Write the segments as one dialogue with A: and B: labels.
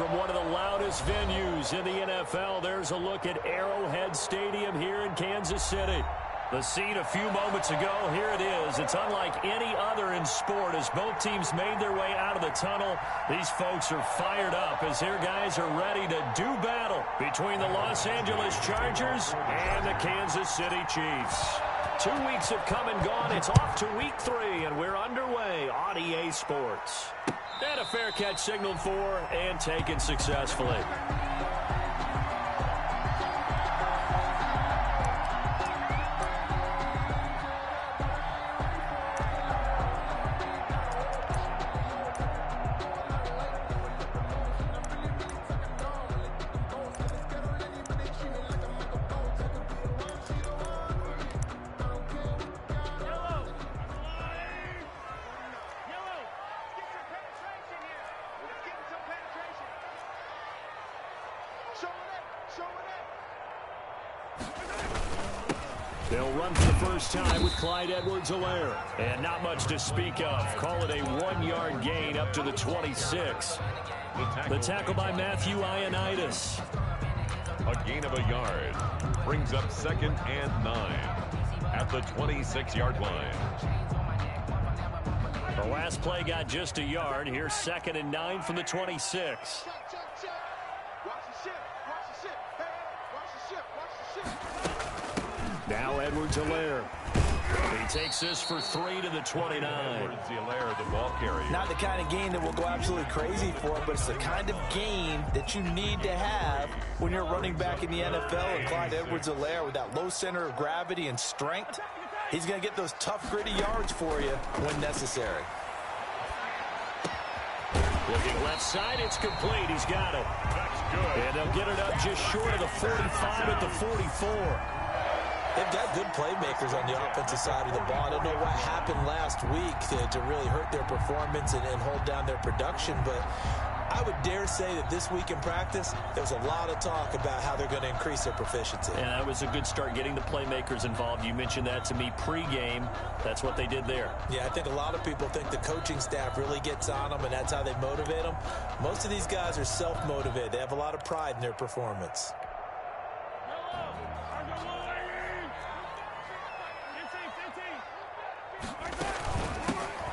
A: from one of the loudest venues in the NFL. There's a look at Arrowhead Stadium here in Kansas City. The scene a few moments ago, here it is. It's unlike any other in sport as both teams made their way out of the tunnel. These folks are fired up as their guys are ready to do battle between the Los Angeles Chargers and the Kansas City Chiefs. 2 weeks have come and gone. It's off to week 3, and we're underway on EA Sports. And a fair catch signaled for and taken successfully. They'll run for the first time with Clyde Edwards-Helaire. And not much to speak of. Call it a 1-yard gain up to the 26. The tackle by Matthew Ioannidis.
B: A gain of a yard. Brings up 2nd and 9 at the 26-yard line.
A: The last play got just a yard. Here's 2nd and 9 from the 26. Now Edwards-Helaire. He takes this for 3 to the 29.
B: Edwards-Helaire, the ball carrier.
C: Not the kind of game that will go absolutely crazy for, but it's the kind of game that you need to have when you're running back in the NFL. And Clyde Edwards-Helaire, with that low center of gravity and strength, he's going to get those tough, gritty yards for you when necessary.
A: Looking left side, it's complete. He's got it.
B: That's good.
A: And they'll get it up just short of the 45 at the 44.
C: They've got good playmakers on the offensive side of the ball. I don't know what happened last week to really hurt their performance and hold down their production, but I would dare say that this week in practice, there was a lot of talk about how they're going to increase their proficiency.
A: And that was a good start, getting the playmakers involved. You mentioned that to me pregame. That's what they did there.
C: Yeah, I think a lot of people think the coaching staff really gets on them, and that's how they motivate them. Most of these guys are self-motivated. They have a lot of pride in their performance.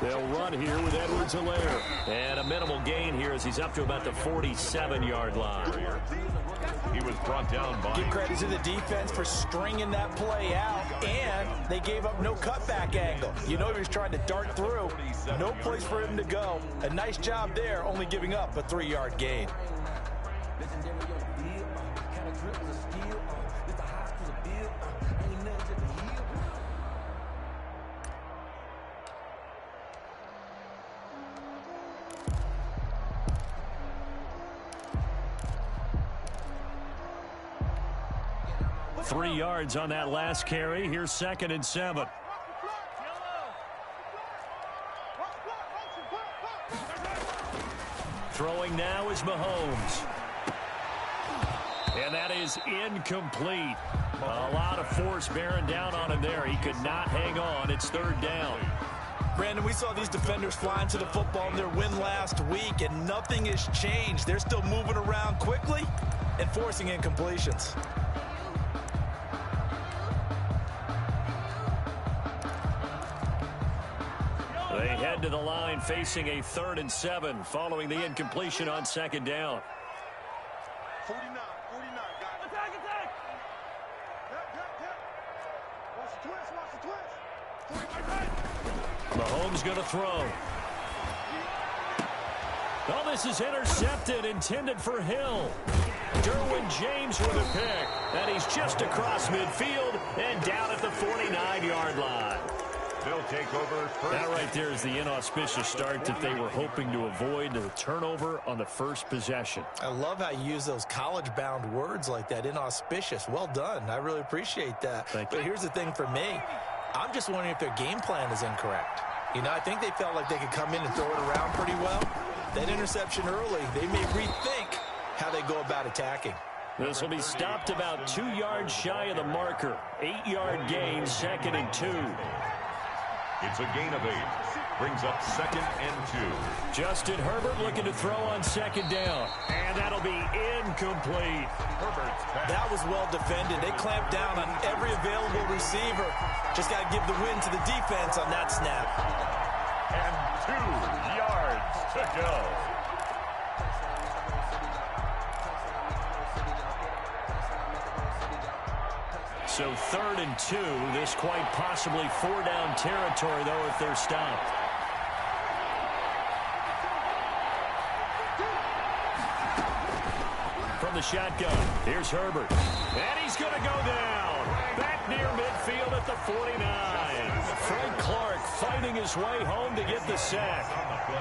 A: They'll run here with Edwards-Helaire. And a minimal gain here as he's up to about the 47-yard line.
B: He was brought down by...
C: Give credit to the defense for stringing that play out, and they gave up no cutback angle. You know he was trying to dart through. No place for him to go. A nice job there, only giving up a 3-yard gain.
A: 3 yards on that last carry. Here's 2nd and 7. Throwing now is Mahomes. And that is incomplete. A lot of force bearing down on him there. He could not hang on. It's 3rd down.
C: Brandon, we saw these defenders flying to the football in their win last week, and nothing has changed. They're still moving around quickly and forcing incompletions.
A: They head to the line facing a 3rd and 7 following the incompletion on 2nd down.
D: 49, got it. Attack! Watch the twist.
A: Mahomes going to throw. Oh, this is intercepted, intended for Hill. Derwin James with a pick. And he's just across midfield and down at the 49-yard line.
B: They'll take over first.
A: That right there is the inauspicious start that they were hoping to avoid, the turnover on the first possession.
C: I love how you use those college-bound words like that, inauspicious. Well done. I really appreciate that.
A: Thank you.
C: But here's the thing for me. I'm just wondering if their game plan is incorrect. You know, I think they felt like they could come in and throw it around pretty well. That interception early, they may rethink how they go about attacking.
A: This will be stopped about 2 yards shy of the marker. 8-yard gain, 2nd and 2.
B: It's a gain of 8. Brings up 2nd and 2.
A: Justin Herbert looking to throw on 2nd down. And that'll be incomplete.
B: Herbert's pass.
C: That was well defended. They clamped down on every available receiver. Just got to give the win to the defense on that snap.
B: And 2 yards to go.
A: So 3rd and 2. This quite possibly 4-down territory, though, if they're stopped. From the shotgun, here's Herbert. And he's going to go down. Back near midfield at the 49. Frank Clark fighting his way home to get the sack.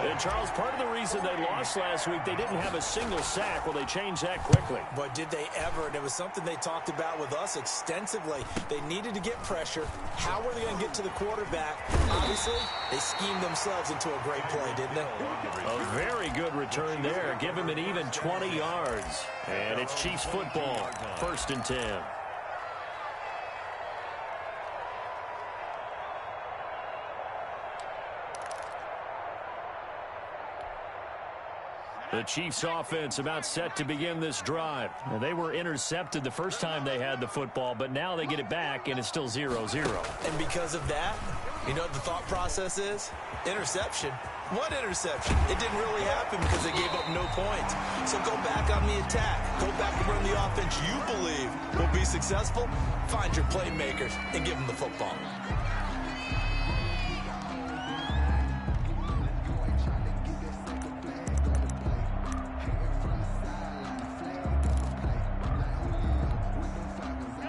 A: And Charles, part of the reason they lost last week, they didn't have a single sack. Well, they changed that quickly.
C: But did they ever? And it was something they talked about with us extensively. They needed to get pressure. How were they going to get to the quarterback? Obviously, they schemed themselves into a great play, didn't they?
A: A very good return there. Give him an even 20 yards. And it's Chiefs football, 1st and 10. The Chiefs offense about set to begin this drive. And they were intercepted the first time they had the football, but now they get it back, and it's still 0-0.
C: And because of that, you know what the thought process is? Interception. What interception? It didn't really happen because they gave up no points. So go back on the attack. Go back and run the offense you believe will be successful. Find your playmakers and give them the football.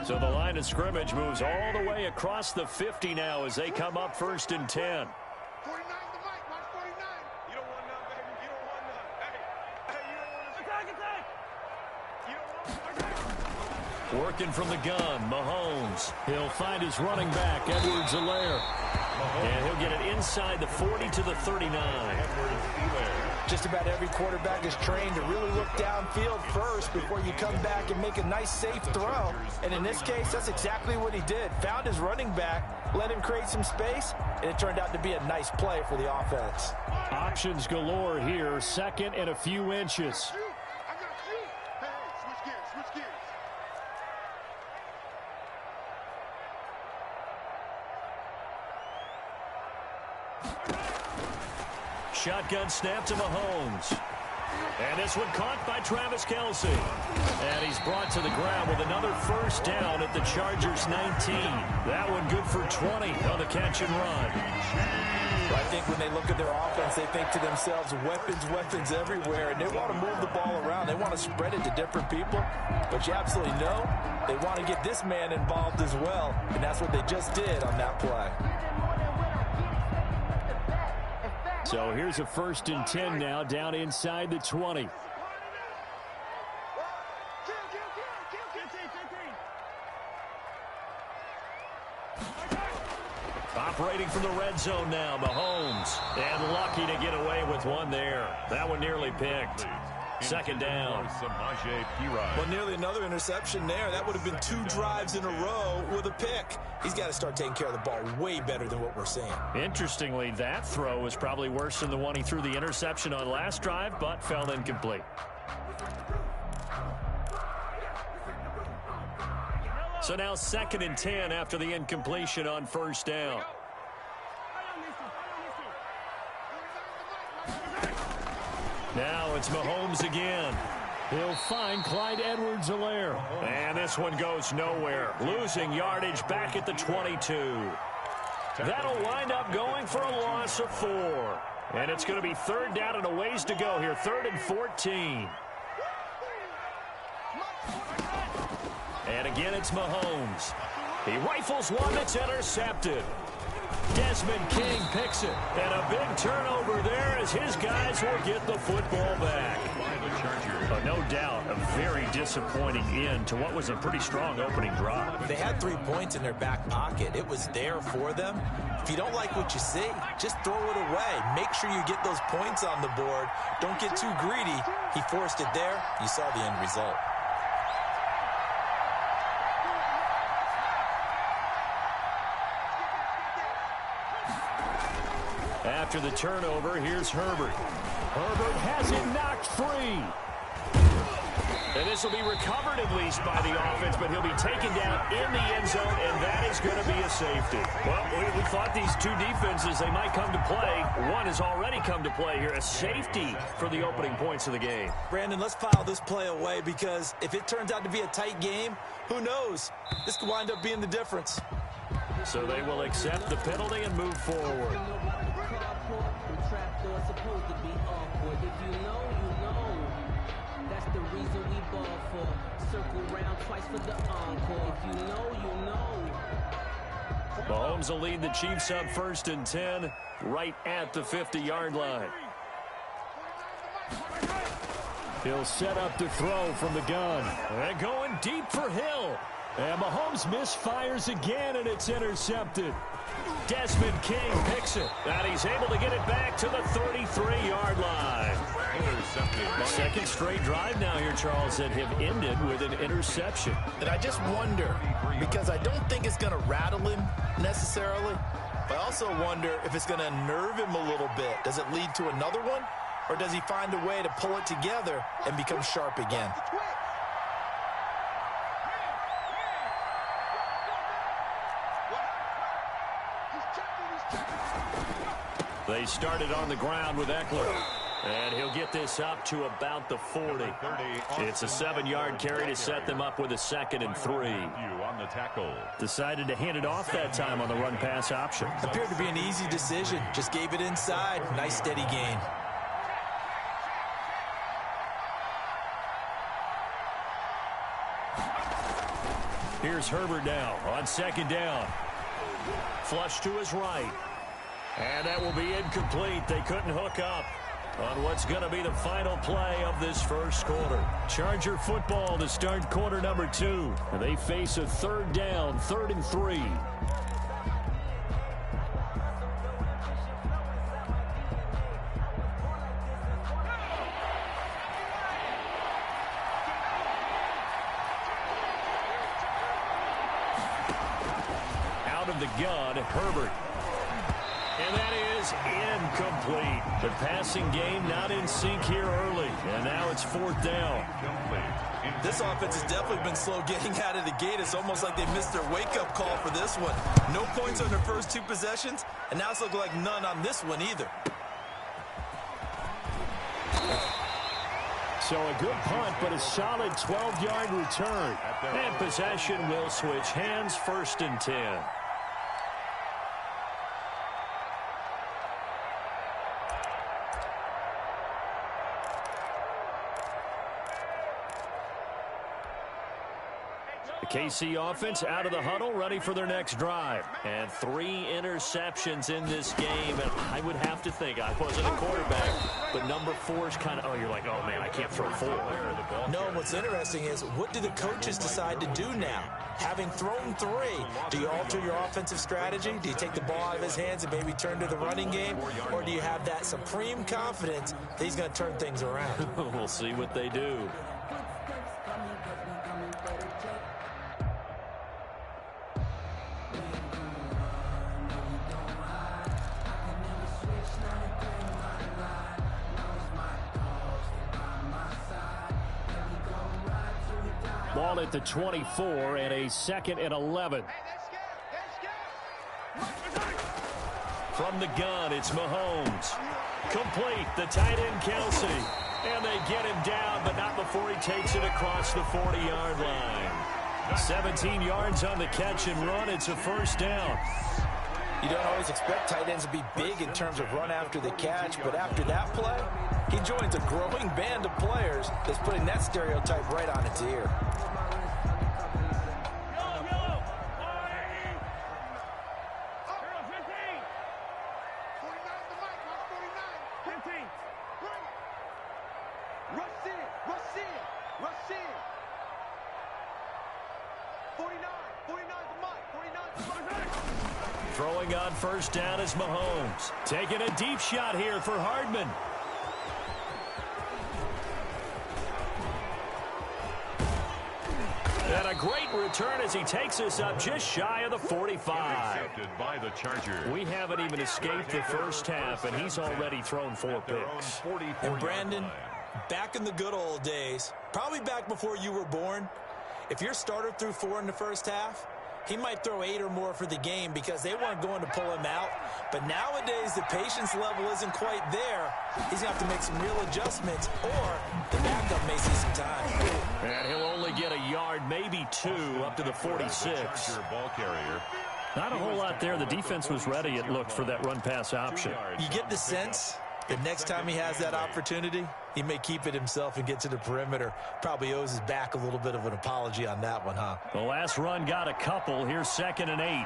A: So the line of scrimmage moves all the way across the 50 now as they come up 1st and 10.
D: 49 the mic, watch 49. You don't want none, baby. You don't want none. Hey, you don't want to attack. You don't want
A: Working from the gun, Mahomes. He'll find his running back, Edwards-Helaire. And he'll get it inside the 40 to the 39.
C: Just about every quarterback is trained to really look downfield first before you come back and make a nice, safe throw. And in this case, that's exactly what he did. Found his running back, let him create some space, and it turned out to be a nice play for the offense.
A: Options galore here, 2nd and a few inches.
D: I got you. Hey, switch gears, switch gears.
A: Shotgun snap to Mahomes. And this one caught by Travis Kelce. And he's brought to the ground with another 1st down at the Chargers 19. That one good for 20 on the catch and run.
C: I think when they look at their offense, they think to themselves, weapons everywhere, and they want to move the ball around. They want to spread it to different people. But you absolutely know they want to get this man involved as well, and that's what they just did on that play.
A: So here's a 1st and 10 now, down inside the 20. Operating from the red zone now, Mahomes. And lucky to get away with one there. That one nearly picked. 2nd down.
C: Well, nearly another interception there. That would have been 2 drives in a row with a pick. He's got to start taking care of the ball way better than what we're seeing.
A: Interestingly, that throw was probably worse than the one he threw the interception on last drive, but fell incomplete. So now 2nd and 10 after the incompletion on 1st down. Now it's Mahomes again. He'll find Clyde Edwards-Helaire. And this one goes nowhere. Losing yardage back at the 22. That'll wind up going for a loss of 4. And it's going to be 3rd down and a ways to go here. 3rd and 14. And again, it's Mahomes. He rifles one that's intercepted. Desmond King picks it. And a big turnover there as his guys will get the football back. No doubt, a very disappointing end to what was a pretty strong opening drive.
C: They had 3 points in their back pocket. It was there for them. If you don't like what you see, just throw it away. Make sure you get those points on the board. Don't get too greedy. He forced it there. You saw the end result.
A: after the turnover. Here's Herbert. Herbert has it knocked free. And this will be recovered at least by the offense, but he'll be taken down in the end zone, and that is going to be a safety. Well, we thought these two defenses, they might come to play. One has already come to play here, a safety for the opening points of the game.
C: Brandon, let's file this play away because if it turns out to be a tight game, who knows? This could wind up being the difference.
A: So they will accept the penalty and move forward.
E: That's the reason we ball for. Circle round twice for the encore. If you know, you know.
A: Mahomes will lead the Chiefs up 1st and 10 right at the 50-yard line. He'll set up to throw from the gun. And going deep for Hill. And Mahomes misfires again, and it's intercepted. Desmond King picks it, and he's able to get it back to the 33-yard line. The second straight drive now here, Charles, that have ended with an interception.
F: And I just wonder, because I don't think it's going to rattle him necessarily, but I also wonder if it's going to unnerve him a little bit. Does it lead to another one, or does he find a way to pull it together and become sharp again?
A: They started on the ground with Eckler. And he'll get this up to about the 40. It's a 7-yard carry to set them up with a 2nd and 3.
B: On the tackle.
A: Decided to hand it off that time on the run-pass option.
C: Appeared to be an easy decision. Just gave it inside. Nice steady gain.
A: Here's Herbert now on 2nd down. Flush to his right. And that will be incomplete. They couldn't hook up on what's going to be the final play of this first quarter. Charger football to start quarter number 2. And they face a 3rd down, 3rd and 3. Out of the gun, Herbert. And that is incomplete. The passing game not in sync here early. And now it's 4th down.
C: This offense has definitely been slow getting out of the gate. It's almost like they missed their wake-up call for this one. No points on their first 2 possessions, and now it's looking like none on this one either.
A: So a good punt, but a solid 12-yard return. And possession will switch hands, 1st and 10. KC offense out of the huddle, ready for their next drive. And 3 interceptions in this game. And I would have to think, I wasn't a quarterback, but number 4 is kind of, oh, you're like, oh, man, I can't throw 4.
C: No, what's interesting is, what do the coaches decide to do now? Having thrown 3, do you alter your offensive strategy? Do you take the ball out of his hands and maybe turn to the running game? Or do you have that supreme confidence that he's going to turn things around?
A: We'll see what they do. Ball at the 24 and a 2nd and 11. From the gun, it's Mahomes. Complete, the tight end Kelsey. And they get him down, but not before he takes it across the 40-yard line. 17 yards on the catch and run. It's a 1st down.
C: You don't always expect tight ends to be big in terms of run after the catch, but after that play, he joins a growing band of players that's putting that stereotype right on its ear.
A: Throwing on 1st down is Mahomes. Taking a deep shot here for Hardman. And a great return as he takes us up just shy of the 45.
B: Intercepted by the Chargers.
A: We haven't even escaped the first half, and he's already thrown 4 picks.
C: And Brandon, back in the good old days, probably back before you were born, if your starter threw 4 in the first half, he might throw 8 or more for the game because they weren't going to pull him out. But nowadays, the patience level isn't quite there. He's going to have to make some real adjustments, or the backup may see some time.
A: And he'll only get a yard, maybe 2, up to the 46.
B: Ball carrier.
A: Not a whole lot there. The defense was ready, it looked, for that run-pass option.
C: You get the sense that next time he has that opportunity, he may keep it himself and get to the perimeter. Probably owes his back a little bit of an apology on that one, huh?
A: The last run got a couple. Here's 2nd and 8.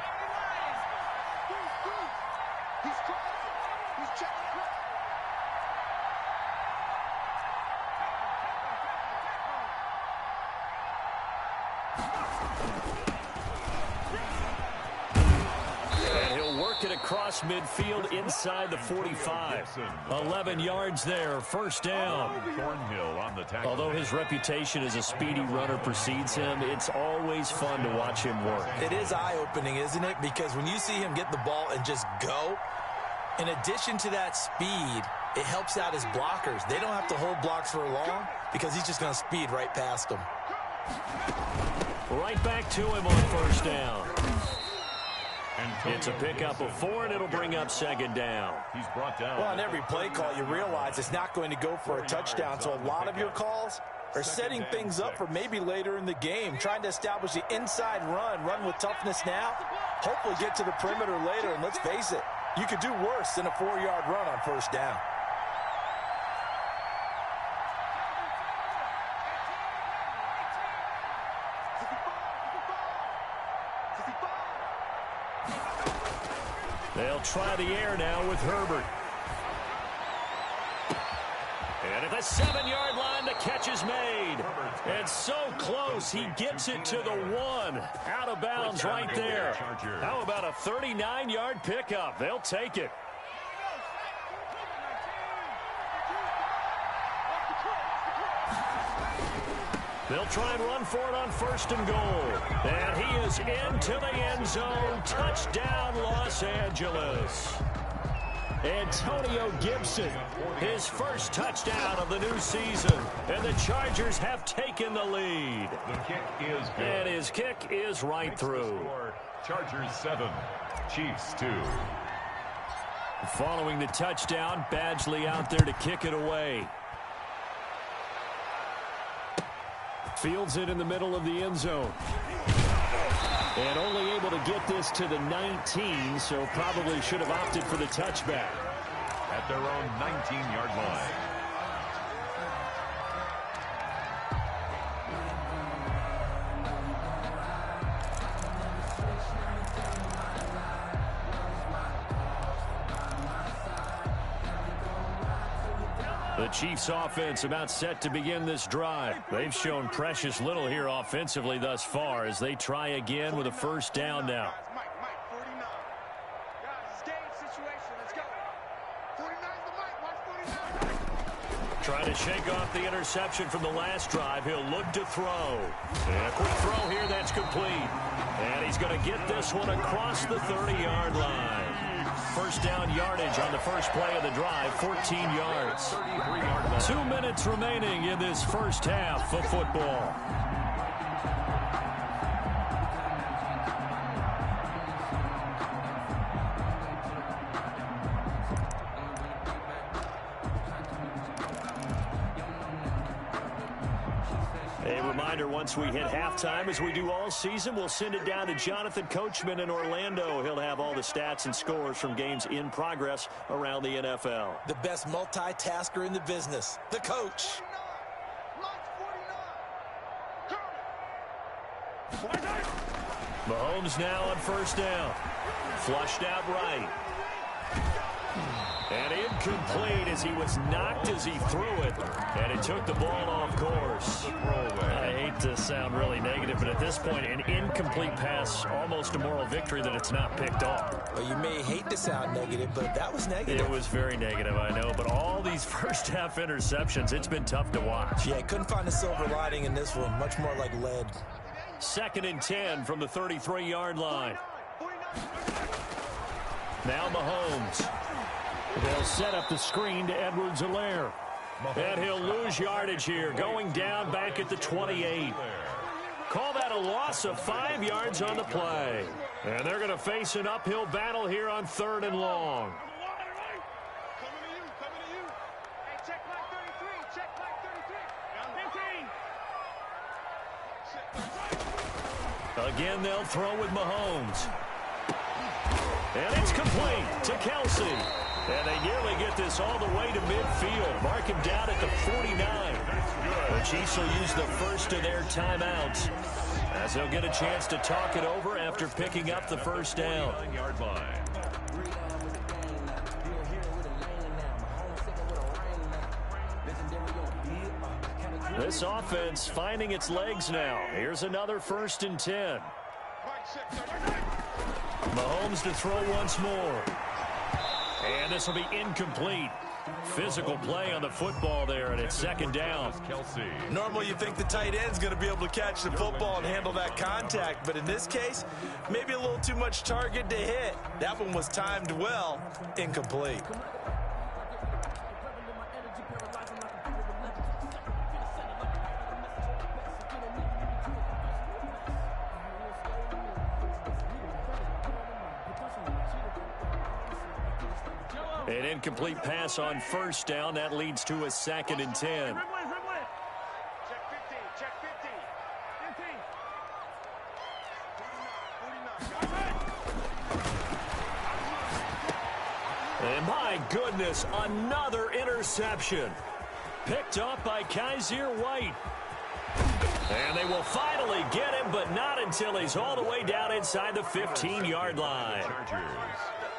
A: Across midfield inside the 45. 11 yards there, first down.
B: Thornhill on the tackle.
A: Although his reputation as a speedy runner precedes him, it's always fun to watch him work.
C: It is eye-opening, isn't it? Because when you see him get the ball and just go, in addition to that speed, it helps out his blockers. They don't have to hold blocks for long because he's just going to speed right past them.
A: Right back to him on first down. It's a pickup of 4, and it'll bring up 2nd down.
B: He's brought down.
F: Well, on every play call, you realize it's not going to go for a touchdown, so a lot of your calls are setting things up for maybe later in the game, trying to establish the inside run with toughness now, hopefully get to the perimeter later, and let's face it, you could do worse than a 4-yard run on first down.
A: They'll try the air now with Herbert. And at the 7-yard line, the catch is made. And so close, he gets it to the 1. Out of bounds right there. How about a 39-yard pickup? They'll take it. They'll try and run for it on 1st and goal. And he is into the end zone. Touchdown, Los Angeles. Antonio Gibson, his first touchdown of the new season. And the Chargers have taken the lead.
B: The kick is good.
A: And his kick is right through.
B: Chargers 7, Chiefs 2.
A: Following the touchdown, Badgley out there to kick it away. Fields it in the middle of the end zone. And only able to get this to the 19, so probably should have opted for the touchback.
B: At their own 19-yard line.
A: The Chiefs offense about set to begin this drive. They've shown precious little here offensively thus far as they try again with a first down now.
D: Mike, 49. Guys, it's game situation. Let's go. 49's the Mike. Watch 49.
A: Trying to shake off the interception from the last drive. He'll look to throw. And a quick throw here that's complete. And he's going to get this one across the 30-yard line. First down yardage on the first play of the drive, 14 yards. 2 minutes remaining in this first half of football. A reminder, once we hit halftime, as we do all season, we'll send it down to Jonathan Coachman in Orlando. He'll have all the stats and scores from games in progress around the NFL.
C: The best multitasker in the business, the coach.
A: Mahomes now on first down. Flushed out right. And incomplete as he was knocked as he threw it. And it took the ball off course. I hate to sound really negative, but at this point, an incomplete pass, almost a moral victory that it's not picked off.
C: Well, you may hate to sound negative, but that was negative.
A: It was very negative, I know. But all these first half interceptions, it's been tough to watch.
C: Yeah, I couldn't find a silver lining in this one. Much more like lead.
A: 2nd and 10 from the 33-yard line. Now Mahomes. They'll set up the screen to Edwards-Helaire. And he'll lose yardage here, going down back at the 28. Call that a loss of 5 yards on the play. And they're going to face an uphill battle here on 3rd and long. Again, they'll throw with Mahomes. And it's complete to Kelsey. And they nearly get this all the way to midfield. Mark him down at the 49. The Chiefs will use the first of their timeouts, as they'll get a chance to talk it over after picking up the first down. This offense finding its legs now. Here's another 1st and 10. Mahomes to throw once more. And this will be incomplete. Physical play on the football there, and it's 2nd down.
F: Normally you think the tight end's going to be able to catch the football and handle that contact, but in this case, maybe a little too much target to hit. That one was timed well. Incomplete.
A: An incomplete pass on 1st down. That leads to a 2nd and 10.
D: Check 15. Check 15.
A: And my goodness, another interception. Picked up by Kaiser White. And they will finally get him, but not until he's all the way down inside the 15-yard line.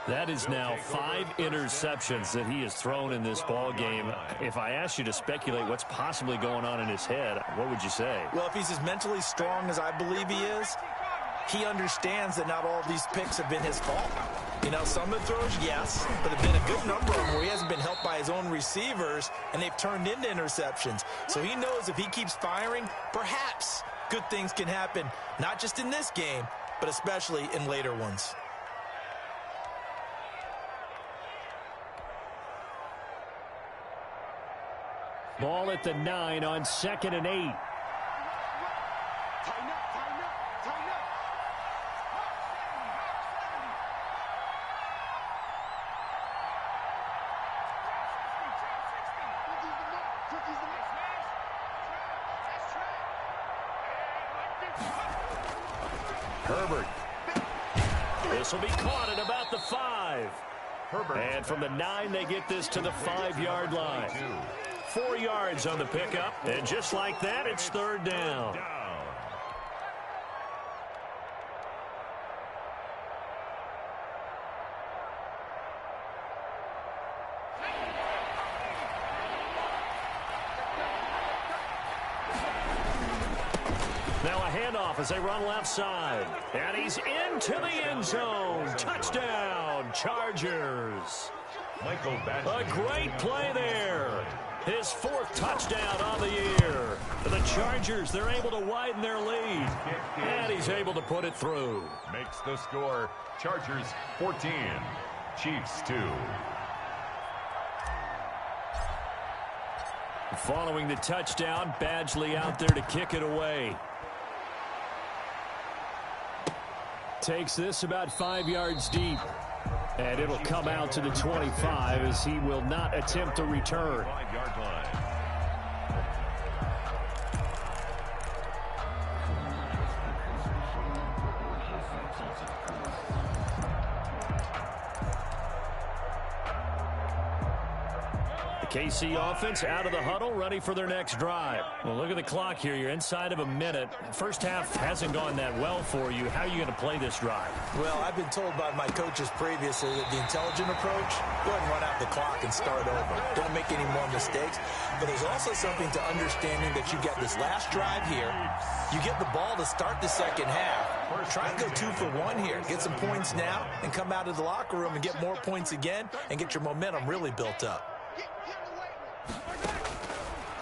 A: That is now 5 interceptions that he has thrown in this ball game. If I asked you to speculate what's possibly going on in his head, what would you say?
F: Well, if he's as mentally strong as I believe he is, he understands that not all of these picks have been his fault. You know, some of the throws, yes, but there have been a good number of them where he hasn't been helped by his own receivers, and they've turned into interceptions. So he knows if he keeps firing, perhaps good things can happen, not just in this game, but especially in later ones.
A: Ball at the 9 on 2nd and 8.
D: Tighten up, tighten up, tighten up.
A: Herbert. This will be caught at about the 5. And from the 9, they get this to the 5-yard line. 4 yards on the pickup, and just like that, it's 3rd down. Now a handoff as they run left side. And he's into the end zone. Touchdown, Chargers. A great play there. His 4th touchdown on the year. The Chargers, they're able to widen their lead. And he's able to put it through.
B: Makes the score Chargers 14, Chiefs 2.
A: Following the touchdown, Badgley out there to kick it away. Takes this about 5 yards deep. And it'll come out to the 25 as he will not attempt a return.
B: 5-yard line.
A: The KC offense out of the huddle, ready for their next drive. Well, look at the clock here. You're inside of a minute. First half hasn't gone that well for you. How are you going to play this drive?
C: Well, I've been told by my coaches previously that the intelligent approach, go ahead and run out the clock and start over. Don't make any more mistakes. But there's also something to understanding that you get this last drive here. You get the ball to start the second half. Try and go 2 for 1 here. Get some points now and come out of the locker room and get more points again and get your momentum really built up.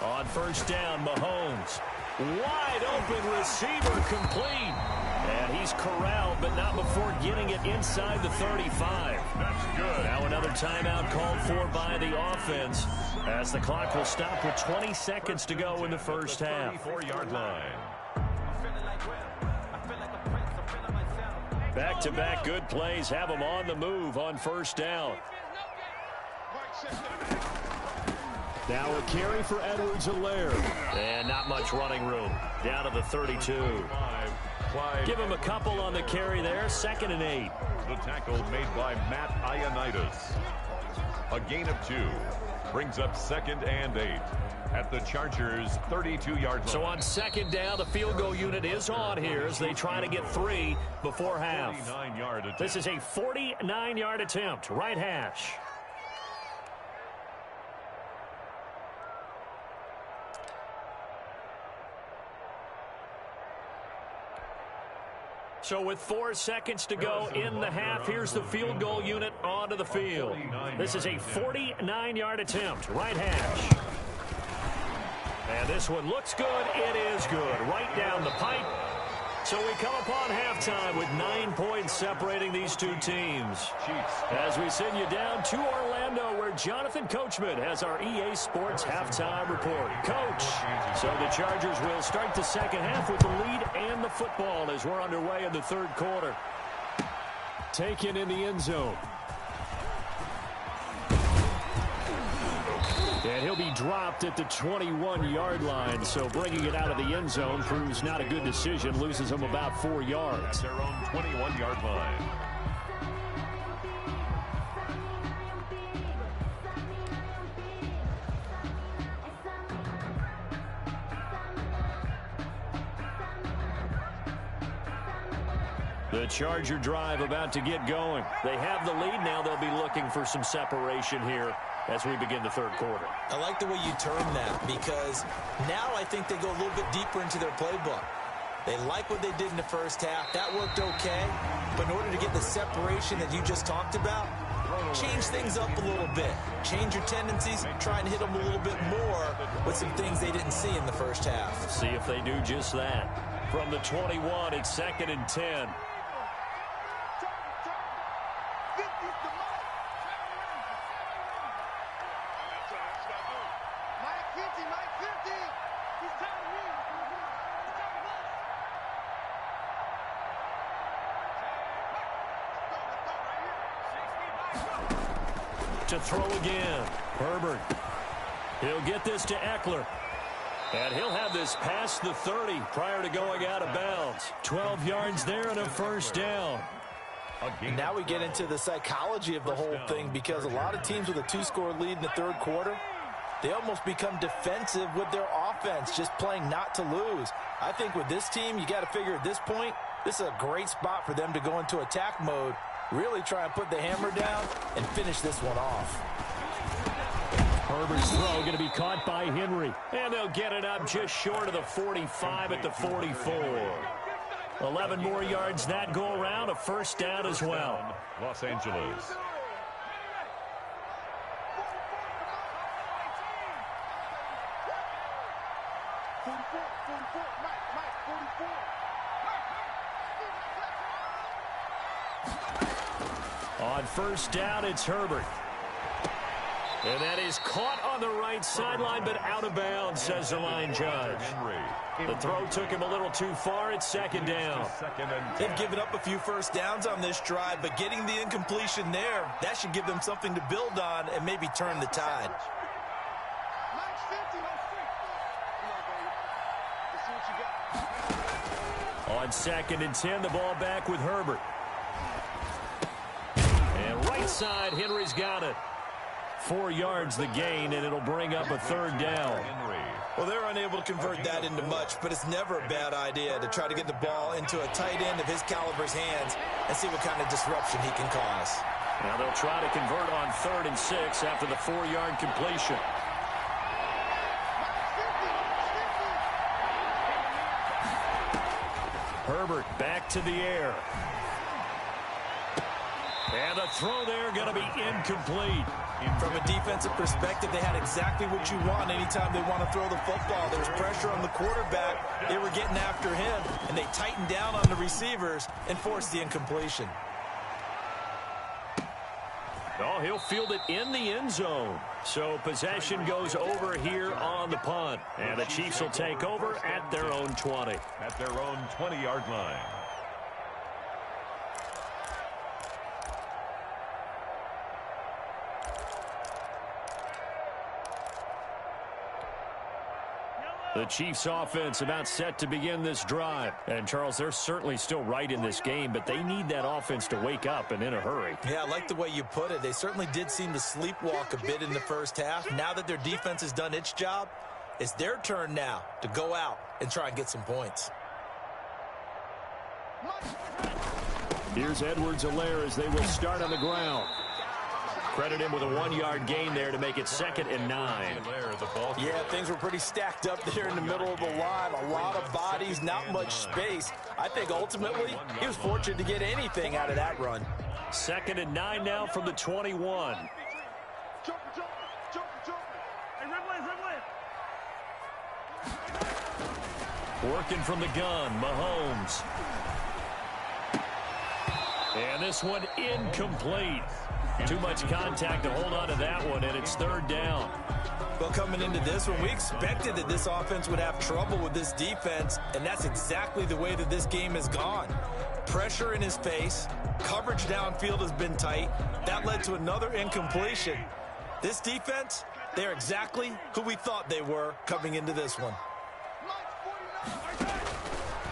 A: On first down, Mahomes. Wide open receiver complete. And he's corralled, but not before getting it inside the 35.
B: That's good.
A: Now another timeout called for by the offense, as the clock will stop with 20 seconds to go in the first half.
B: 34-yard line.
A: Back-to-back good plays have them on the move on first down. Now a carry for Edwards-Helaire. And not much running room. Down to the 32. Give him a couple on the carry there. 2nd and 8.
B: The tackle made by Matt Ioannidis. A gain of 2. Brings up 2nd and 8. At the Chargers' 32-yard line.
A: So on 2nd down, the field goal unit is on here as they try to get 3 before half.
B: 49-yard attempt.
A: This is a 49-yard attempt. Right hash. So with 4 seconds to go in the half, here's the field goal unit onto the field. This is a 49-yard attempt. Right hash. And this one looks good. It is good. Right down the pipe. So we come upon halftime with 9 points separating these two teams. As we send you down to Orlando, where Jonathan Coachman has our EA Sports halftime report. Coach, so the Chargers will start the second half with the lead and the football as we're underway in the third quarter. Taken in the end zone. And he'll be dropped at the 21-yard line, so bringing it out of the end zone proves not a good decision, loses him about 4 yards.
B: Their own 21-yard line.
A: The Charger drive about to get going. They have the lead now. They'll be looking for some separation here as we begin the third quarter.
C: I like the way you term that, because now I think they go a little bit deeper into their playbook. They like what they did in the first half. That worked okay. But in order to get the separation that you just talked about, change things up a little bit. Change your tendencies. Try and hit them a little bit more with some things they didn't see in the first half.
A: See if they do just that. From the 21, it's 2nd and 10. To throw again. Herbert. He'll get this to Eckler. And he'll have this past the 30 prior to going out of bounds. 12 yards there and a first down.
F: And now we get into the psychology of the whole thing, because a lot of teams with a 2-score lead in the third quarter, they almost become defensive with their offense, just playing not to lose. I think with this team, you got to figure at this point, this is a great spot for them to go into attack mode, really try and put the hammer down and finish this one off.
A: Herbert's throw going to be caught by Henry. And they'll get it up just short of the 45 at the 44. 11 more yards that go around, a first down as well.
B: Los Angeles.
A: On first down, it's Herbert. And that is caught on the right sideline, but out of bounds, says the line judge. The throw took him a little too far. It's 2nd down.
C: They've given up a few first downs on this drive, but getting the incompletion there, that should give them something to build on and maybe turn the tide.
A: On 2nd and 10, the ball back with Herbert. And right side, Henry's got it. 4 yards the gain, and it'll bring up a third down.
C: Well, they're unable to convert that into much, but it's never a bad idea to try to get the ball into a tight end of his caliber's hands and see what kind of disruption he can cause.
A: Now they'll try to convert on 3rd and 6 after the 4-yard completion. Herbert back to the air. And the throw there going to be incomplete.
F: From a defensive perspective, they had exactly what you want anytime they want to throw the football. There's pressure on the quarterback. They were getting after him, and they tightened down on the receivers and forced the incompletion.
A: Oh, he'll field it in the end zone. So possession goes over here on the punt. And the Chiefs will take over at their own 20.
B: At their own 20-yard line.
A: The Chiefs offense about set to begin this drive. And, Charles, they're certainly still right in this game, but they need that offense to wake up and in a hurry.
F: Yeah, I like the way you put it. They certainly did seem to sleepwalk a bit in the first half. Now that their defense has done its job, it's their turn now to go out and try and get some points.
A: Here's Edwards-Helaire as they will start on the ground. Credit him with a 1-yard gain there to make it 2nd and 9.
F: Yeah, things were pretty stacked up there in the middle of the line. A lot of bodies, not much space. I think ultimately he was fortunate to get anything out of that run.
A: 2nd and 9 now from the 21. Working from the gun, Mahomes. And this one incomplete. Too much contact to hold on to that one, and it's 3rd down.
F: Well, coming into this one, we expected that this offense would have trouble with this defense, and that's exactly the way that this game has gone. Pressure in his face, coverage downfield has been tight. That led to another incompletion. This defense, they're exactly who we thought they were coming into this one.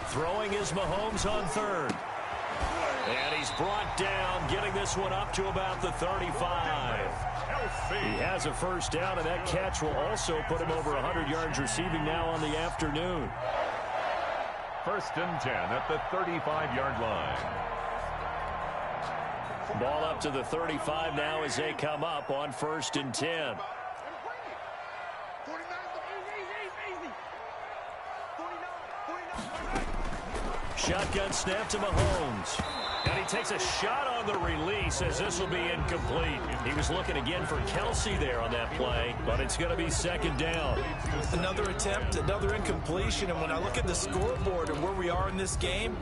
A: Throwing is Mahomes on 3rd. And he's brought down, getting this one up to about the 35. He has a first down, and that catch will also put him over 100 yards receiving now on the afternoon.
B: 1st and 10 at the 35-yard line.
A: Ball up to the 35 now as they come up on 1st and 10. Shotgun snap to Mahomes. And he takes a shot on the release as this will be incomplete. He was looking again for Kelsey there on that play, but it's going to be 2nd down.
F: Another attempt, another incompletion, and when I look at the scoreboard and where we are in this game,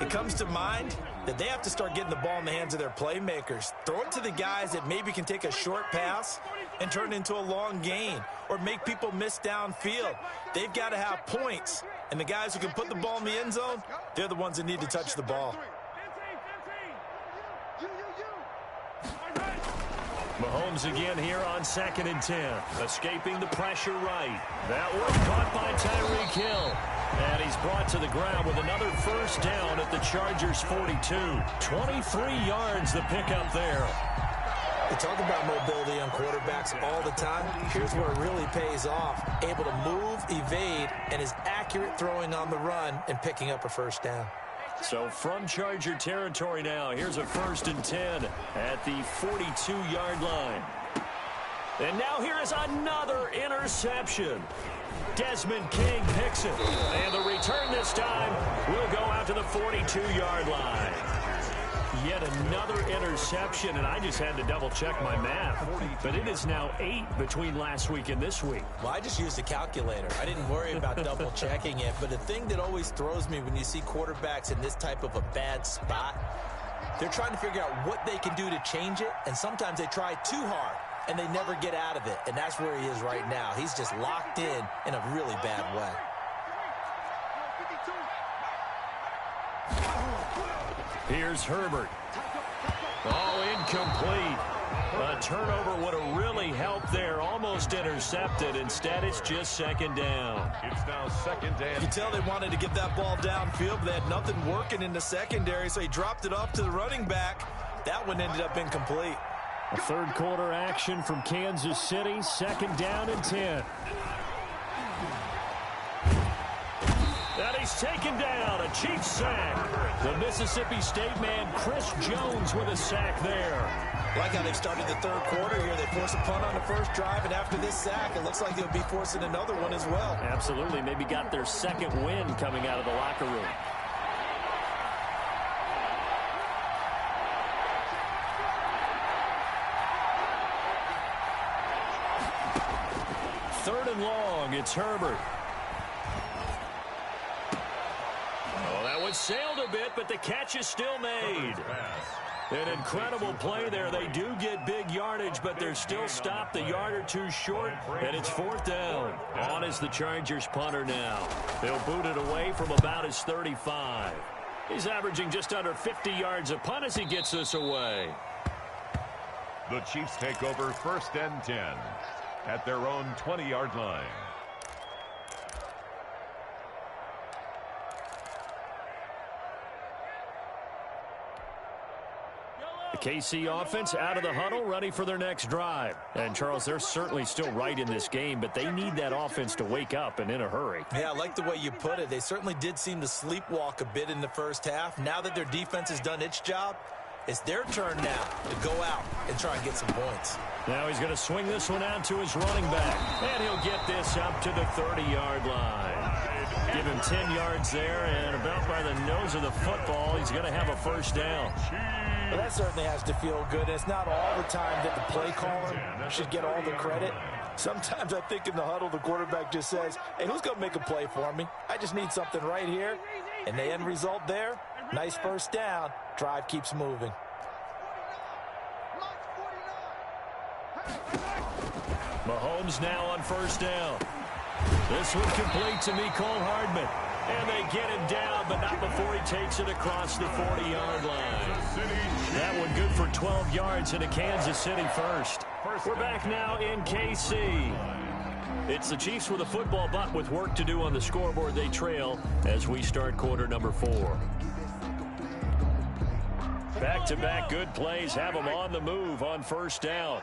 F: it comes to mind that they have to start getting the ball in the hands of their playmakers. Throw it to the guys that maybe can take a short pass and turn it into a long gain or make people miss downfield. They've got to have points, and the guys who can put the ball in the end zone, they're the ones that need to touch the ball.
A: Mahomes again here on 2nd and 10. Escaping the pressure right. That one caught by Tyreek Hill. And he's brought to the ground with another first down at the Chargers' 42. 23 yards the pickup there.
F: We talk about mobility on quarterbacks all the time. Here's where it really pays off. Able to move, evade, and is accurate throwing on the run and picking up a first down.
A: So from Charger territory now, here's a 1st and 10 at the 42-yard line. And now here is another interception. Desmond King picks it. And the return this time will go out to the 42-yard line. Yet another interception, and I just had to double-check my math. But it is now 8 between last week and this week.
F: Well, I just used a calculator. I didn't worry about double-checking it. But the thing that always throws me when you see quarterbacks in this type of a bad spot, they're trying to figure out what they can do to change it, and sometimes they try too hard, and they never get out of it. And that's where he is right now. He's just locked in a really bad way.
A: Here's Herbert. Oh, incomplete. A turnover would have really helped there. Almost intercepted. Instead, it's just 2nd down.
B: It's now 2nd down.
F: You can tell they wanted to get that ball downfield, but they had nothing working in the secondary, so he dropped it off to the running back. That one ended up incomplete.
A: A 3rd quarter action from Kansas City. 2nd down and 10. And he's taken down. A Chiefs sack. The Mississippi State man, Chris Jones, with a sack there.
F: Like how they've started the 3rd quarter here. They force a punt on the first drive, and after this sack, it looks like they'll be forcing another one as well.
A: Absolutely. Maybe got their 2nd win coming out of the locker room. 3rd and long. It's Herbert. Oh, that one sailed a bit, but the catch is still made. An incredible play there. They do get big yardage, but they're still stopped a yard or two short, and it's 4th down. On is the Chargers punter now. They'll boot it away from about his 35. He's averaging just under 50 yards a punt as he gets this away.
B: The Chiefs take over 1st and 10 at their own 20-yard line.
A: The KC offense out of the huddle, ready for their next drive. And, Charles, they're certainly still right in this game, but they need that offense to wake up and in a hurry.
C: Yeah, I like the way you put it. They certainly did seem to sleepwalk a bit in the first half. Now that their defense has done its job, it's their turn now to go out and try and get some points.
A: Now he's going to swing this one out to his running back. And he'll get this up to the 30-yard line. Give him 10 yards there, and about by the nose of the football, he's going to have a 1st down.
F: Well, that certainly has to feel good. It's not all the time that the play caller should get all the credit. Sometimes I think in the huddle, the quarterback just says, hey, who's going to make a play for me? I just need something right here. And the end result there, nice 1st down. Drive keeps moving.
A: Mahomes now on 1st down. This one complete to Mecole Hardman. And they get him down, but not before he takes it across the 40-yard line. That one good for 12 yards into Kansas City first. We're back now in KC. It's the Chiefs with a football, but with work to do on the scoreboard, they trail as we start quarter number 4. Back-to-back good plays have them on the move on 1st down.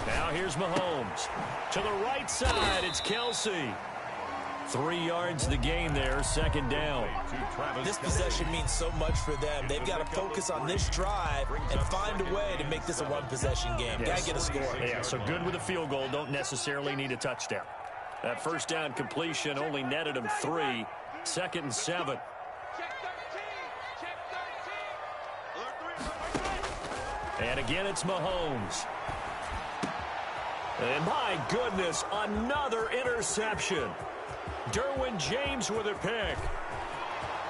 A: Now here's Mahomes. To the right side, it's Kelsey. 3 yards the gain there, 2nd down.
C: This possession means so much for them. They've got to focus on this drive and find a way to make this a one-possession game. Got to get a score.
A: Yeah, so good with a field goal. Don't necessarily need a touchdown. That 1st down completion only netted him 3. 2nd and 7. And again, it's Mahomes. And my goodness, another interception. Derwin James with a pick.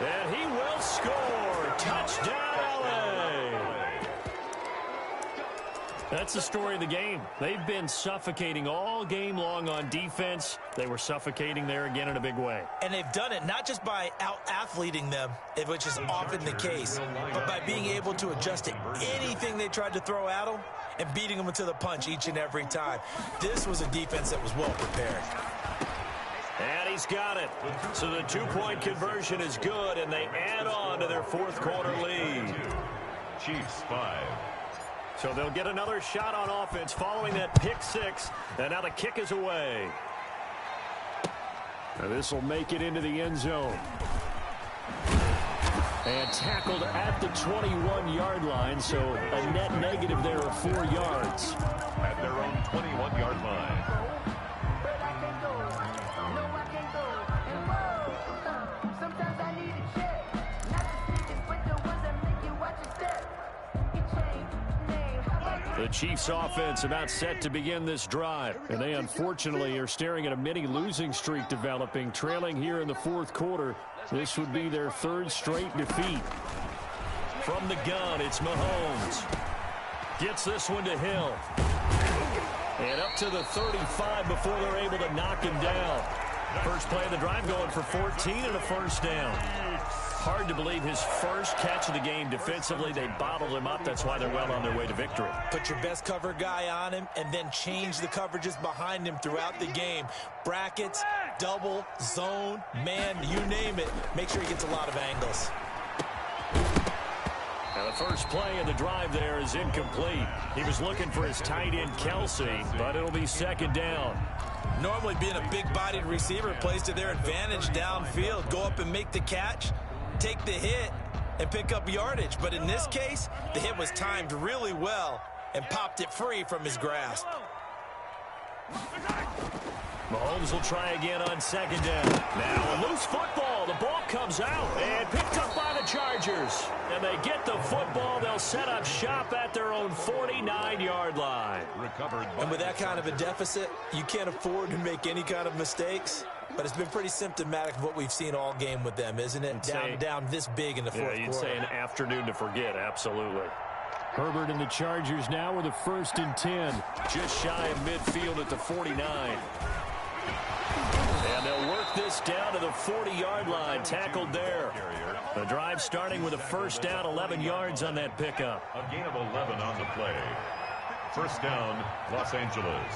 A: And he will score. Touchdown, LA. That's the story of the game. They've been suffocating all game long on defense. They were suffocating there again in a big way.
C: And they've done it not just by out-athleting them, which is often the case, but by being able to adjust to anything they tried to throw at them and beating them to the punch each and every time. This was a defense that was well prepared.
A: And he's got it. So the 2-point conversion is good, and they add on to their 4th quarter lead.
B: Chiefs 5.
A: So they'll get another shot on offense following that pick 6, and now the kick is away. Now this will make it into the end zone. And tackled at the 21-yard line, so a net negative there of 4 yards.
B: At their own 21-yard line.
A: The Chiefs offense about set to begin this drive, and they unfortunately are staring at a mini losing streak developing, trailing here in the 4th quarter. This would be their 3rd straight defeat. From the gun, it's Mahomes. Gets this one to Hill. And up to the 35 before they're able to knock him down. First play of the drive going for 14 and a 1st down. Hard to believe his first catch of the game defensively. They bottled him up. That's why they're well on their way to victory.
C: Put your best cover guy on him and then change the coverages behind him throughout the game. Brackets, double, zone, man, you name it. Make sure he gets a lot of angles.
A: Now the first play of the drive there is incomplete. He was looking for his tight end, Kelsey, but it'll be 2nd down.
C: Normally being a big-bodied receiver plays to their advantage downfield. Go up and make the catch, take the hit, and pick up yardage. But in this case, the hit was timed really well and popped it free from his grasp.
A: Mahomes will try again on second down. Now a loose football. The ball comes out and picked up by the Chargers. And they get the football. They'll set up shop at their own 49-yard line.
C: And with that kind of a deficit, you can't afford to make any kind of mistakes. But it's been pretty symptomatic of what we've seen all game with them, isn't it? Down this big in the fourth quarter.
A: You'd say an afternoon to forget, absolutely. Herbert and the Chargers now with a 1st and 10. Just shy of midfield at the 49. And they'll work this down to the 40-yard line, tackled there. The drive starting with a 1st down, 11 yards on that pickup.
B: A gain of 11 on the play. 1st down, Los Angeles.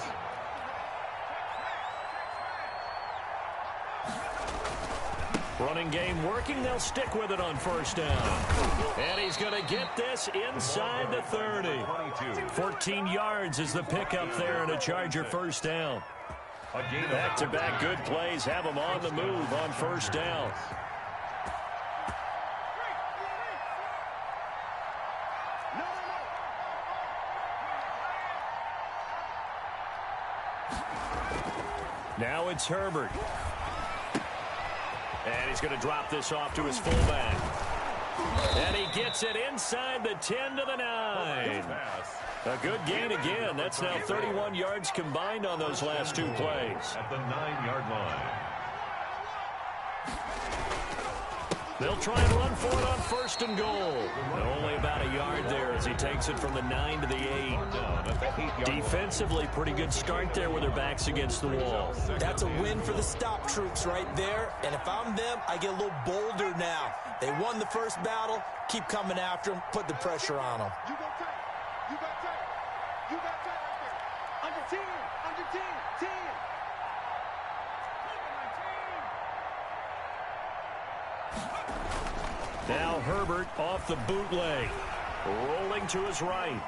A: Running game working. They'll stick with it on 1st down. And he's going to get this inside the 30. 14 yards is the pickup there, and a Charger 1st down. Back-to-back good plays have them on the move on 1st down. Now it's Herbert. And he's going to drop this off to his fullback. And he gets it inside the 10 to the 9. A good gain again. That's now 31 yards combined on those last 2 plays.
B: At the 9-yard line.
A: They'll try and run for it on 1st and goal. Only about a yard there as he takes it from the 9 to the 8. Defensively, pretty good start there with their backs against the wall.
C: That's a win for the stop troops right there. And if I'm them, I get a little bolder now. They won the first battle. Keep coming after them. Put the pressure on them.
D: You got tight. You got tight. You got tight right there. Under 10. Under 10. 10.
A: Now Herbert off the bootleg. Rolling to his right.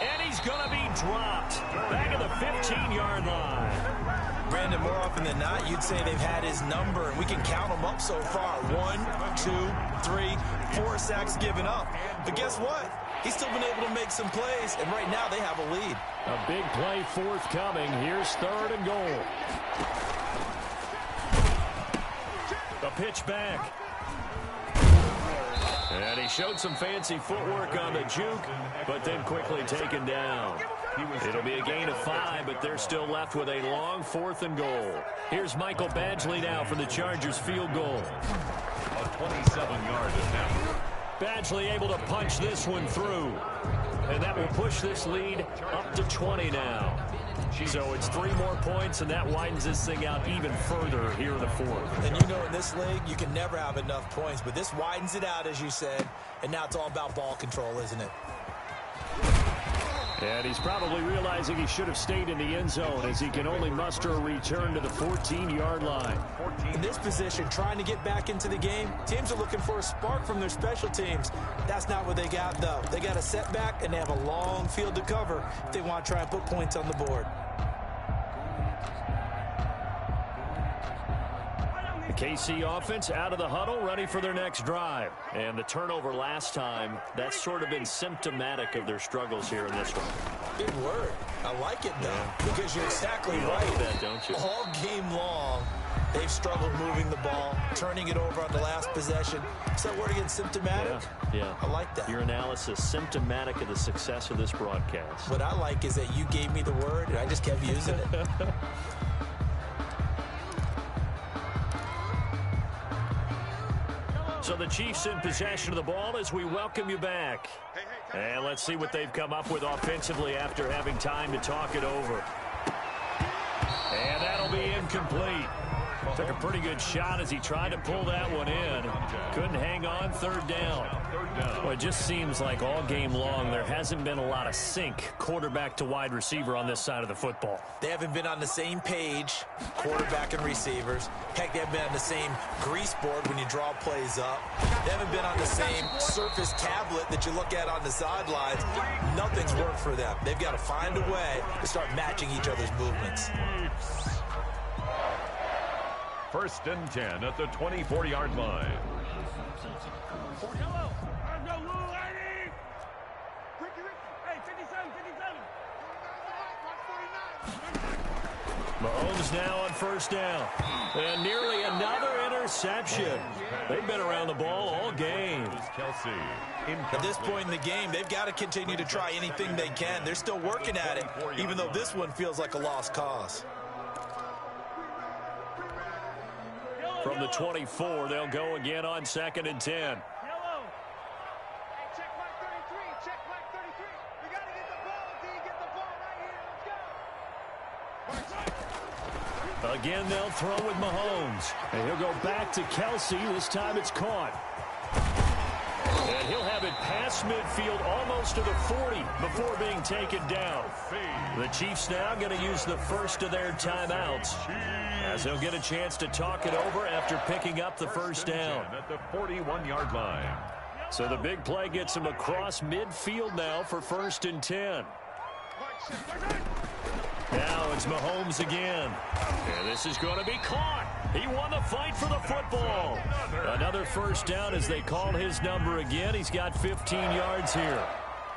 A: And he's going to be dropped. Back at the 15-yard line.
C: Brandon, more often than not, you'd say they've had his number, and we can count them up so far. 1, 2, 3, 4 sacks given up. But guess what? He's still been able to make some plays, and right now they have a lead.
A: A big play forthcoming. Here's 3rd and goal. The pitch back. And he showed some fancy footwork on the juke, but then quickly taken down. It'll be a gain of 5, but they're still left with a long 4th and goal. Here's Michael Badgley now for the Chargers field goal.
B: A 27-yard attempt.
A: Badgley able to punch this one through. And that will push this lead up to 20 now. So it's 3 more points, and that widens this thing out even further here in the 4th.
C: And you know in this league, you can never have enough points, but this widens it out, as you said, and now it's all about ball control, isn't it?
A: And he's probably realizing he should have stayed in the end zone as he can only muster a return to the 14-yard line.
C: In this position, trying to get back into the game, teams are looking for a spark from their special teams. That's not what they got, though. They got a setback, and they have a long field to cover if they want to try and put points on the board.
A: The KC offense out of the huddle, ready for their next drive. And the turnover last time, that's sort of been symptomatic of their struggles here in this one.
C: Big word. I like it, though, because you're exactly right.
A: Like that, don't you?
C: All game long, they've struggled moving the ball, turning it over on the last possession. Is that word again, symptomatic?
A: Yeah.
C: I like that.
A: Your analysis, symptomatic of the success of this broadcast.
C: What I like is that you gave me the word, and I just kept using it.
A: So the Chiefs in possession of the ball as we welcome you back. And let's see what they've come up with offensively after having time to talk it over. And that'll be incomplete. Took a pretty good shot as he tried to pull that one in. Couldn't hang on, 3rd down. Well, it just seems like all game long there hasn't been a lot of sync quarterback to wide receiver on this side of the football.
C: They haven't been on the same page, quarterback and receivers. Heck, they haven't been on the same grease board when you draw plays up. They haven't been on the same surface tablet that you look at on the sidelines. Nothing's worked for them. They've got to find a way to start matching each other's movements.
B: 1st and 10 at the 24-yard line.
D: Hey, 57, 57.
A: Mahomes now on first down. And nearly another interception. They've been around the ball all game.
F: At this point in the game, they've got to continue to try anything they can. They're still working at it, even though this one feels like a lost cause.
A: From the 24, they'll go again on 2nd and 10. Again, they'll throw with Mahomes. And he'll go back to Kelsey. This time it's caught. And he'll have it past midfield almost to the 40 before being taken down. The Chiefs now going to use the first of their timeouts, as they'll get a chance to talk it over after picking up the first down.
B: At the 41-yard line.
A: So the big play gets him across midfield now for 1st and 10. Now it's Mahomes again. And this is going to be caught. He won the fight for the football. Another first down as they call his number again. He's got 15 yards here.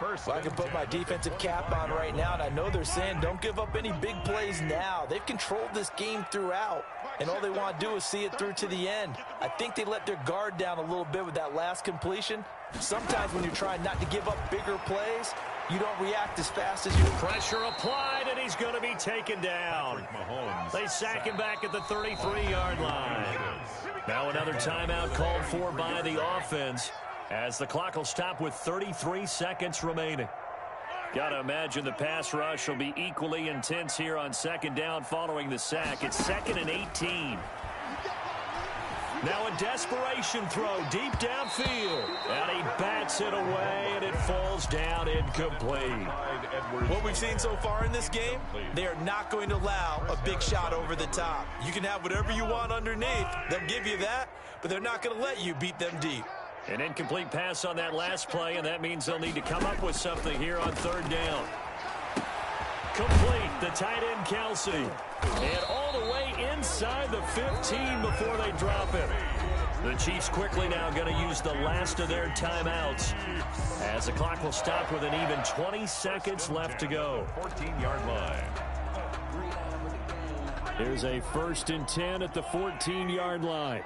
F: Well, I can put my defensive cap on right now, and I know they're saying don't give up any big plays now. They've controlled this game throughout, and all they want to do is see it through to the end. I think they let their guard down a little bit with that last completion. Sometimes when you're trying not to give up bigger plays, you don't react as fast as you.
A: Pressure applied, and he's going to be taken down. They sack him back at the 33-yard line. Now another timeout called for by the offense, as the clock will stop with 33 seconds remaining. Got to imagine the pass rush will be equally intense here on 2nd down following the sack. It's 2nd and 18. Now a desperation throw deep downfield. And he bats it away, and it falls down incomplete.
F: What we've seen so far in this game, they are not going to allow a big shot over the top. You can have whatever you want underneath. They'll give you that, but they're not going to let you beat them deep.
A: An incomplete pass on that last play, and that means they'll need to come up with something here on 3rd down. Complete, the tight end Kelsey. And all the way inside the 15 before they drop him. The Chiefs quickly now going to use the last of their timeouts, as the clock will stop with an even 20 seconds left to go.
B: 14-yard line.
A: Here's a 1st and 10 at the 14-yard line.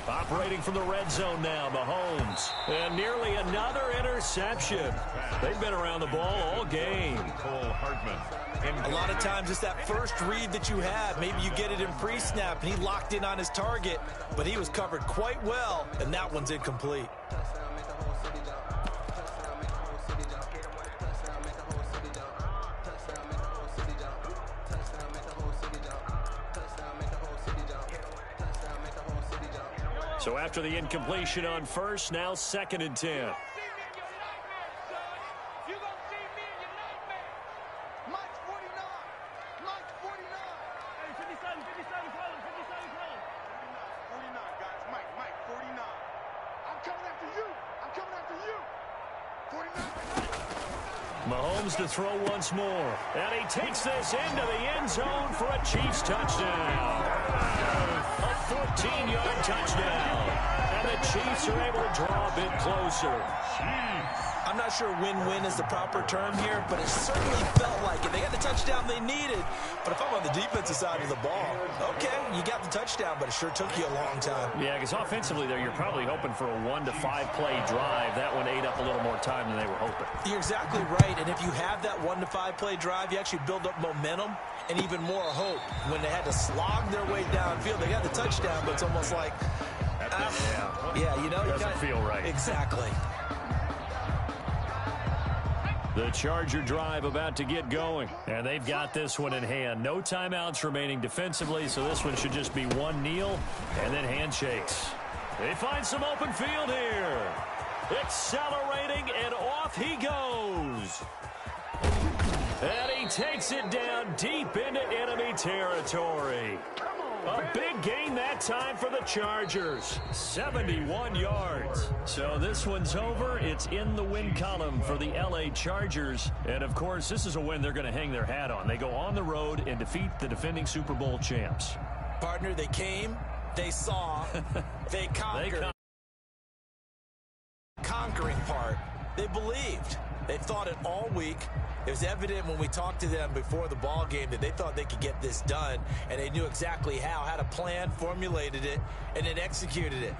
A: Operating from the red zone now, Mahomes. And nearly another interception. They've been around the ball all game.
F: A lot of times it's that first read that you have. Maybe you get it in pre-snap, and he locked in on his target, but he was covered quite well, and that one's incomplete.
A: So after the incompletion on first, now 2nd and 10. Mahomes to throw once more. And he takes this into the end zone for a Chiefs touchdown. A 14-yard touchdown. And the Chiefs are able to draw a bit closer.
F: I'm not sure win-win is the proper term here, but it certainly felt like it. They got the touchdown they needed. But if I'm on the defensive side of the ball, okay, you got the touchdown, but it sure took you a long time.
A: Yeah, because offensively there, you're probably hoping for a 1 to 5 play drive. That one ate up a little more time than they were hoping.
F: You're exactly right, and if you have that 1 to 5 play drive, you actually build up momentum and even more hope. When they had to slog their way downfield, they got the touchdown, but it's almost like, yeah, you know,
A: doesn't feel right.
F: Exactly.
A: The Charger drive about to get going, and they've got this one in hand. No timeouts remaining defensively, so this one should just be one kneel and then handshakes. They find some open field here. Accelerating, and off he goes. And he takes it down deep into enemy territory. A big gain that time for the Chargers. 71 yards. So this one's over. It's in the win column for the L.A. Chargers. And, of course, this is a win they're going to hang their hat on. They go on the road and defeat the defending Super Bowl champs.
F: Partner, they came, they saw, they conquered. Conquering part, they believed.
C: They've thought it all week. It was evident when we talked to them before the ball game that they thought they could get this done, and they knew exactly how, had a plan, formulated it, and then executed it.